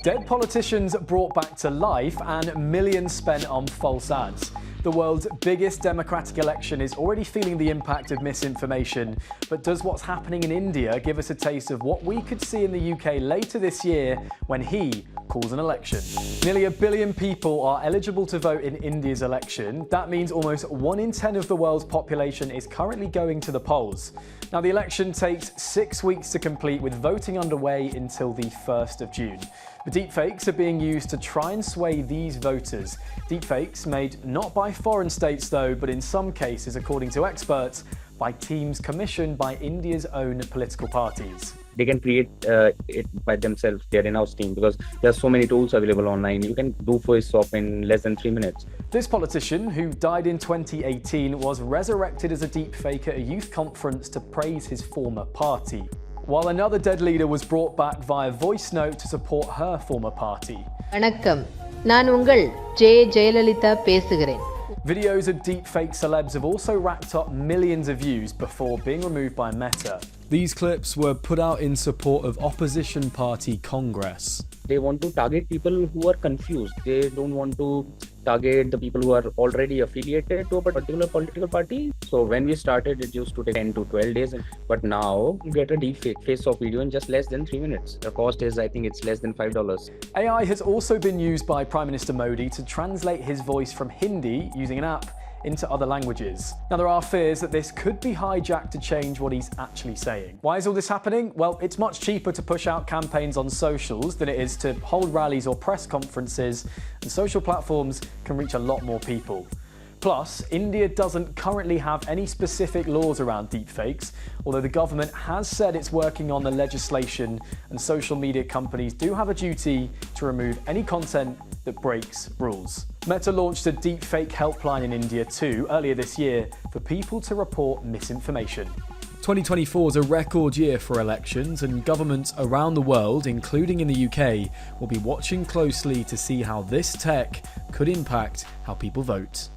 Dead politicians brought back to life and millions spent on false ads. The world's biggest democratic election is already feeling the impact of misinformation, but does what's happening in India give us a taste of what we could see in the UK later this year when he calls an election? Nearly 1 billion people are eligible to vote in India's election. That means almost 1 in 10 of the world's population is currently going to the polls. Now, the election takes 6 weeks to complete, with voting underway until the 1st of June. The deepfakes are being used to try and sway these voters. Deepfakes made not by foreign states though, but in some cases, according to experts, by teams commissioned by India's own political parties. They can create it by themselves, their in-house team, because there are so many tools available online. You can do voice swap in less than 3 minutes. This politician, who died in 2018, was resurrected as a deepfake at a youth conference to praise his former party, while another dead leader was brought back via voice note to support her former party. வணக்கம், நான் உங்கள் ஜெயலலிதா பேசுகிறேன். Videos of deepfake celebs have also racked up millions of views before being removed by Meta. These clips were put out in support of opposition party Congress. They want to target people who are confused. They don't want to target the people who are already affiliated to a particular political party. So when we started, it used to take 10 to 12 days. But now you get a deepfake face-off video in just less than 3 minutes. The cost is, I think it's less than $5. AI has also been used by Prime Minister Modi to translate his voice from Hindi using an app into other languages. Now, there are fears that this could be hijacked to change what he's actually saying. Why is all this happening? Well, it's much cheaper to push out campaigns on socials than it is to hold rallies or press conferences, and social platforms can reach a lot more people. Plus, India doesn't currently have any specific laws around deepfakes, although the government has said it's working on the legislation, and social media companies do have a duty to remove any content that breaks rules. Meta launched a deepfake helpline in India too earlier this year for people to report misinformation. 2024 is a record year for elections, and governments around the world, including in the UK, will be watching closely to see how this tech could impact how people vote.